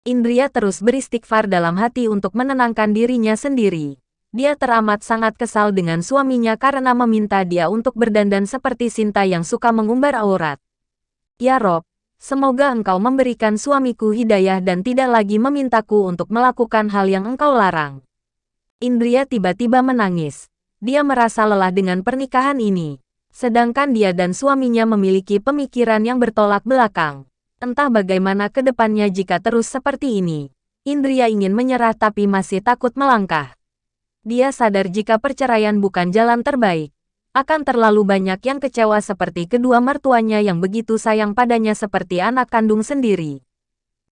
Indria terus beristighfar dalam hati untuk menenangkan dirinya sendiri. Dia teramat sangat kesal dengan suaminya karena meminta dia untuk berdandan seperti Sinta yang suka mengumbar aurat. Ya Rob, semoga engkau memberikan suamiku hidayah dan tidak lagi memintaku untuk melakukan hal yang engkau larang. Indria tiba-tiba menangis. Dia merasa lelah dengan pernikahan ini. Sedangkan dia dan suaminya memiliki pemikiran yang bertolak belakang. Entah bagaimana ke depannya jika terus seperti ini. Indria ingin menyerah tapi masih takut melangkah. Dia sadar jika perceraian bukan jalan terbaik. Akan terlalu banyak yang kecewa seperti kedua mertuanya yang begitu sayang padanya seperti anak kandung sendiri.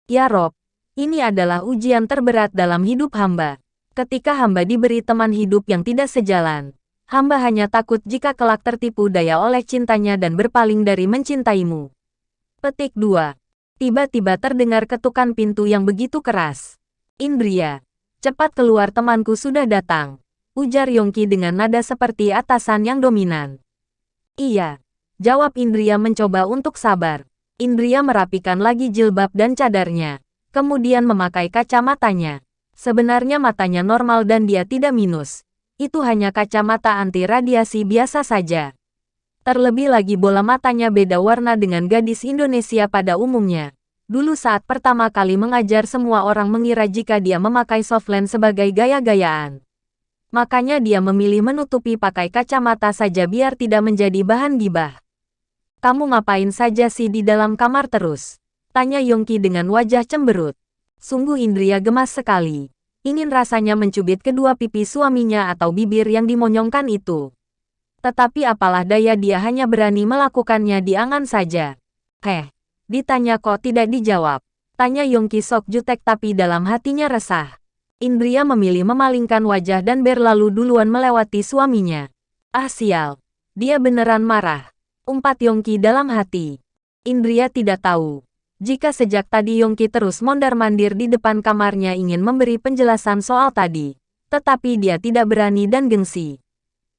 Ya Rob, ini adalah ujian terberat dalam hidup hamba. Ketika hamba diberi teman hidup yang tidak sejalan, hamba hanya takut jika kelak tertipu daya oleh cintanya dan berpaling dari mencintaimu. Petik 2. Tiba-tiba terdengar ketukan pintu yang begitu keras. Indria, cepat keluar temanku sudah datang. Ujar Yongki dengan nada seperti atasan yang dominan. Iya, jawab Indria mencoba untuk sabar. Indria merapikan lagi jilbab dan cadarnya. Kemudian memakai kacamatanya. Sebenarnya matanya normal dan dia tidak minus. Itu hanya kacamata anti radiasi biasa saja. Terlebih lagi bola matanya beda warna dengan gadis Indonesia pada umumnya. Dulu saat pertama kali mengajar semua orang mengira jika dia memakai softland sebagai gaya-gayaan. Makanya dia memilih menutupi pakai kacamata saja biar tidak menjadi bahan gibah. Kamu ngapain saja sih di dalam kamar terus? Tanya Yongki dengan wajah cemberut. Sungguh Indria gemas sekali. Ingin rasanya mencubit kedua pipi suaminya atau bibir yang dimonyongkan itu. Tetapi apalah daya dia hanya berani melakukannya di angan saja. Ditanya kok tidak dijawab. Tanya Yongki sok jutek tapi dalam hatinya resah. Indria memilih memalingkan wajah dan berlalu duluan melewati suaminya. Ah sial, dia beneran marah. Umpat Yongki dalam hati. Indria tidak tahu. Jika sejak tadi Yongki terus mondar-mandir di depan kamarnya ingin memberi penjelasan soal tadi. Tetapi dia tidak berani dan gengsi.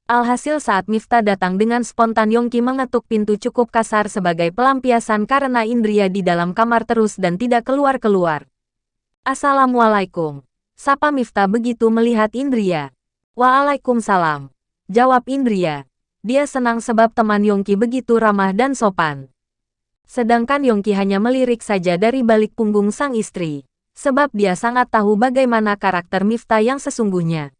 Alhasil saat Miftah datang dengan spontan Yongki mengetuk pintu cukup kasar sebagai pelampiasan karena Indria di dalam kamar terus dan tidak keluar-keluar. Assalamualaikum. Sapa Miftah begitu melihat Indria. Waalaikumsalam. Jawab Indria. Dia senang sebab teman Yongki begitu ramah dan sopan. Sedangkan Yongki hanya melirik saja dari balik punggung sang istri. Sebab dia sangat tahu bagaimana karakter Miftah yang sesungguhnya.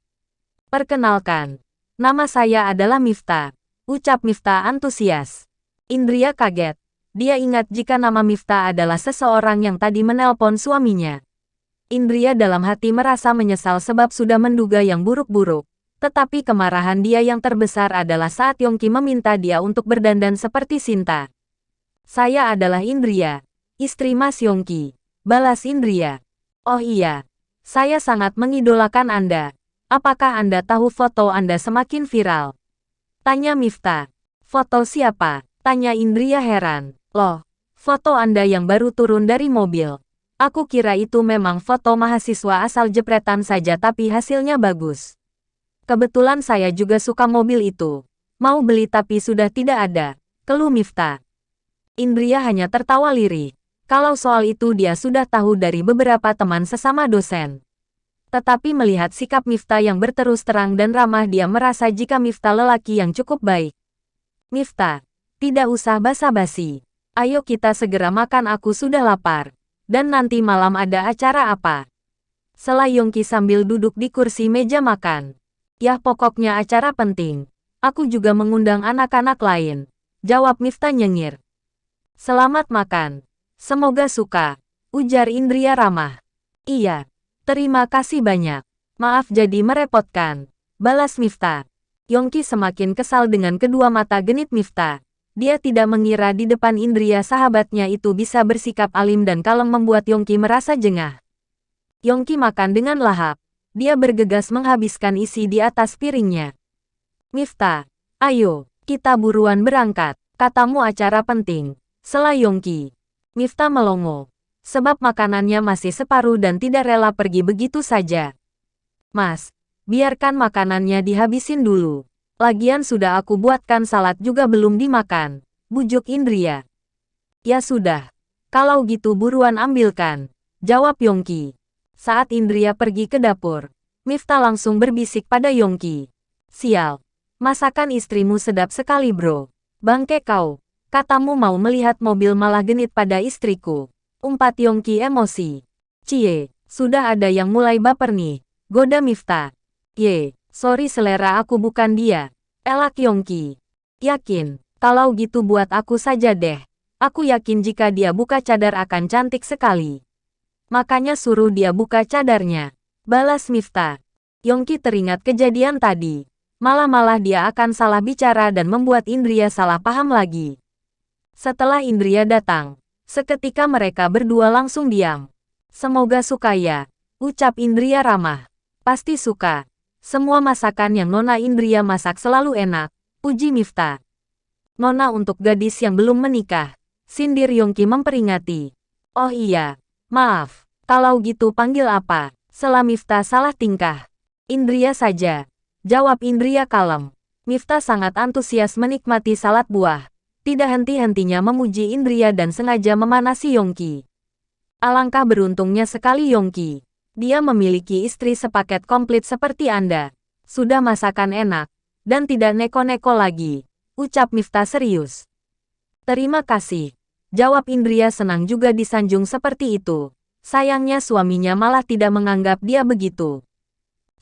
Perkenalkan. Nama saya adalah Miftah. Ucap Miftah antusias. Indria kaget. Dia ingat jika nama Miftah adalah seseorang yang tadi menelpon suaminya. Indria dalam hati merasa menyesal sebab sudah menduga yang buruk-buruk. Tetapi kemarahan dia yang terbesar adalah saat Yongki meminta dia untuk berdandan seperti Sinta. Saya adalah Indria, istri Mas Yongki. Balas Indria. Oh iya, saya sangat mengidolakan Anda. Apakah Anda tahu foto Anda semakin viral? Tanya Miftah. Foto siapa? Tanya Indria heran. Loh, foto Anda yang baru turun dari mobil. Aku kira itu memang foto mahasiswa asal jepretan saja tapi hasilnya bagus. Kebetulan saya juga suka mobil itu. Mau beli tapi sudah tidak ada. Keluh Miftah. Indria hanya tertawa lirih. Kalau soal itu dia sudah tahu dari beberapa teman sesama dosen. Tetapi melihat sikap Miftah yang berterus terang dan ramah dia merasa jika Miftah lelaki yang cukup baik. Miftah, tidak usah basa-basi. Ayo kita segera makan aku sudah lapar. Dan nanti malam ada acara apa? Sela Yongki sambil duduk di kursi meja makan. Yah pokoknya acara penting. Aku juga mengundang anak-anak lain. Jawab Miftah nyengir. Selamat makan. Semoga suka. Ujar Indria ramah. Iya. Terima kasih banyak. Maaf jadi merepotkan. Balas Miftah. Yongki semakin kesal dengan kedua mata genit Miftah. Dia tidak mengira di depan Indria sahabatnya itu bisa bersikap alim dan kalem membuat Yongki merasa jengah. Yongki makan dengan lahap. Dia bergegas menghabiskan isi di atas piringnya. Miftah, ayo, kita buruan berangkat. Katamu acara penting. Sela Yongki. Miftah melongo. Sebab makanannya masih separuh dan tidak rela pergi begitu saja. Mas, biarkan makanannya dihabisin dulu. Lagian sudah aku buatkan salad juga belum dimakan. Bujuk Indria. Ya sudah. Kalau gitu buruan ambilkan. jawab Yongki. Saat Indria pergi ke dapur, Miftah langsung berbisik pada Yongki. Sial, masakan istrimu sedap sekali bro. Bangke kau, katamu mau melihat mobil malah genit pada istriku. Umpat Yongki emosi. Cie, sudah ada yang mulai baper nih, goda Miftah. Ye, sorry selera aku bukan dia. Elak Yongki. Yakin, kalau gitu buat aku saja deh. Aku yakin jika dia buka cadar akan cantik sekali. Makanya suruh dia buka cadarnya. Balas Miftah. Yongki teringat kejadian tadi. Malah dia akan salah bicara dan membuat Indria salah paham lagi. Setelah Indria datang, seketika mereka berdua langsung diam. Semoga suka ya, ucap Indria ramah. Pasti suka. Semua masakan yang Nona Indria masak selalu enak, puji Miftah. Nona untuk gadis yang belum menikah, sindir Yongki memperingati. Oh iya, maaf, kalau gitu panggil apa? Sela Miftah salah tingkah. Indria saja, jawab Indria kalem. Miftah sangat antusias menikmati salad buah. Tidak henti-hentinya memuji Indria dan sengaja memanasi Yongki. Alangkah beruntungnya sekali Yongki. Dia memiliki istri sepaket komplit seperti Anda. Sudah masakan enak, dan tidak neko-neko lagi, ucap Miftah serius. Terima kasih, jawab Indria senang juga disanjung seperti itu. Sayangnya suaminya malah tidak menganggap dia begitu.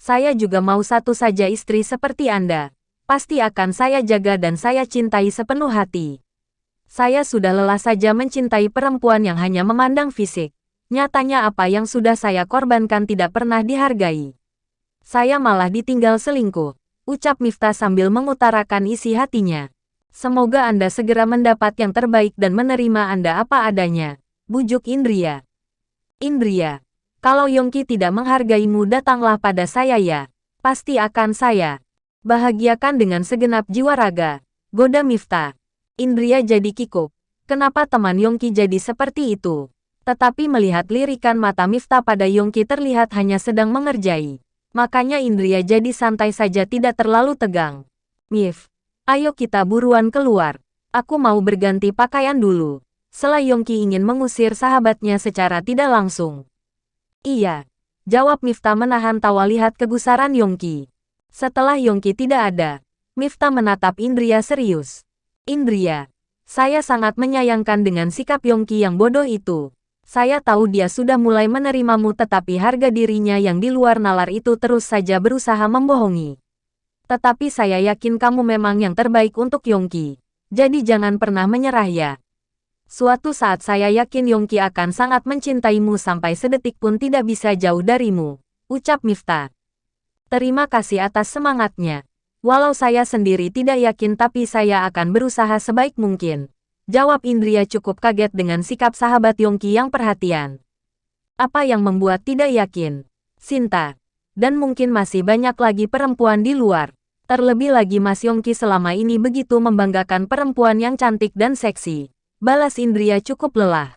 Saya juga mau satu saja istri seperti Anda. Pasti akan saya jaga dan saya cintai sepenuh hati. Saya sudah lelah saja mencintai perempuan yang hanya memandang fisik. Nyatanya apa yang sudah saya korbankan tidak pernah dihargai. Saya malah ditinggal selingkuh, ucap Miftah sambil mengutarakan isi hatinya. Semoga Anda segera mendapat yang terbaik dan menerima Anda apa adanya, bujuk Indria. Indria. Kalau Yongki tidak menghargaimu datanglah pada saya ya. Pasti akan saya bahagiakan dengan segenap jiwa raga, goda Miftah. Indria jadi kikuk. Kenapa teman Yongki jadi seperti itu? Tetapi melihat lirikan mata Miftah pada Yongki terlihat hanya sedang mengerjai. Makanya Indria jadi santai saja tidak terlalu tegang. Mif, ayo kita buruan keluar. Aku mau berganti pakaian dulu. Sela Yongki ingin mengusir sahabatnya secara tidak langsung. Iya, jawab Miftah menahan tawa lihat kegusaran Yongki. Setelah Yongki tidak ada, Miftah menatap Indria serius. Indria, saya sangat menyayangkan dengan sikap Yongki yang bodoh itu. Saya tahu dia sudah mulai menerimamu tetapi harga dirinya yang di luar nalar itu terus saja berusaha membohongi. Tetapi saya yakin kamu memang yang terbaik untuk Yongki. Jadi jangan pernah menyerah ya. Suatu saat saya yakin Yongki akan sangat mencintaimu sampai sedetik pun tidak bisa jauh darimu, ucap Miftah. Terima kasih atas semangatnya. Walau saya sendiri tidak yakin tapi saya akan berusaha sebaik mungkin, jawab Indria cukup kaget dengan sikap sahabat Yongki yang perhatian. Apa yang membuat tidak yakin? Sinta. Dan mungkin masih banyak lagi perempuan di luar. Terlebih lagi Mas Yongki selama ini begitu membanggakan perempuan yang cantik dan seksi. Balas Indria cukup lelah.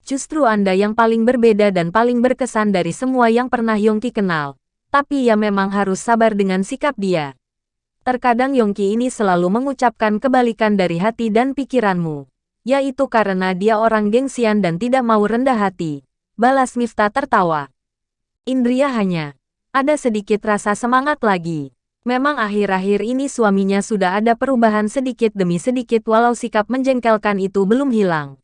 Justru Anda yang paling berbeda dan paling berkesan dari semua yang pernah Yongki kenal. Tapi ya memang harus sabar dengan sikap dia. Terkadang Yongki ini selalu mengucapkan kebalikan dari hati dan pikiranmu. Yaitu karena dia orang gengsian dan tidak mau rendah hati. Balas Miftah tertawa. Indria hanya ada sedikit rasa semangat lagi. Memang akhir-akhir ini suaminya sudah ada perubahan sedikit demi sedikit walau sikap menjengkelkan itu belum hilang.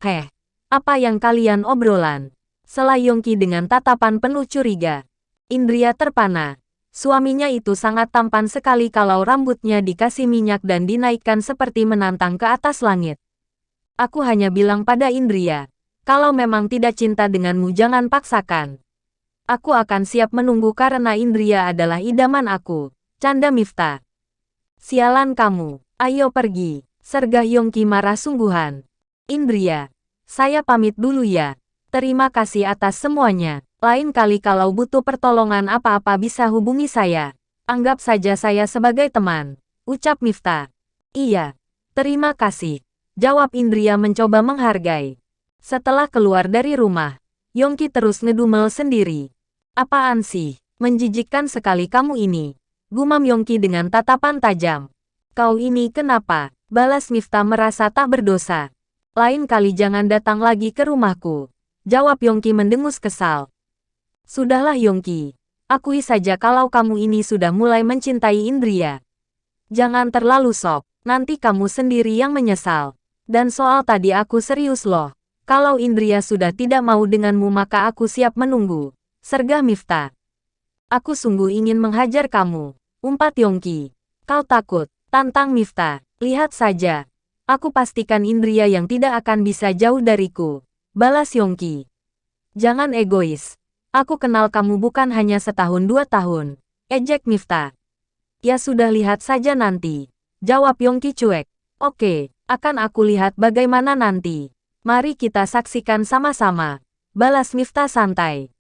Heh, apa yang kalian obrolan? Sela Yongki dengan tatapan penuh curiga. Indria terpana. Suaminya itu sangat tampan sekali kalau rambutnya dikasih minyak dan dinaikkan seperti menantang ke atas langit. Aku hanya bilang pada Indria, kalau memang tidak cinta denganmu jangan paksakan. Aku akan siap menunggu karena Indria adalah idaman aku, canda Miftah. Sialan kamu, ayo pergi, sergah Yongki marah sungguhan. Indria, saya pamit dulu ya. Terima kasih atas semuanya. Lain kali kalau butuh pertolongan apa-apa bisa hubungi saya. Anggap saja saya sebagai teman, ucap Miftah. Iya, terima kasih, jawab Indria mencoba menghargai. Setelah keluar dari rumah, Yongki terus ngedumel sendiri. Apaan sih, menjijikkan sekali kamu ini, gumam Yongki dengan tatapan tajam. Kau ini kenapa? Balas Miftah merasa tak berdosa. Lain kali jangan datang lagi ke rumahku. Jawab Yongki mendengus kesal. Sudahlah Yongki. Akui saja kalau kamu ini sudah mulai mencintai Indria. Jangan terlalu sok, nanti kamu sendiri yang menyesal. Dan soal tadi aku serius loh. Kalau Indria sudah tidak mau denganmu maka aku siap menunggu. Sergah Miftah. Aku sungguh ingin menghajar kamu. Umpat Yongki. Kau takut, tantang Miftah. Lihat saja. Aku pastikan Indria yang tidak akan bisa jauh dariku. Balas Yongki. Jangan egois. Aku kenal kamu bukan hanya setahun 2 tahun. Ejek Miftah. Ya sudah lihat saja nanti. Jawab Yongki cuek. Oke, akan aku lihat bagaimana nanti. Mari kita saksikan sama-sama. Balas Miftah santai.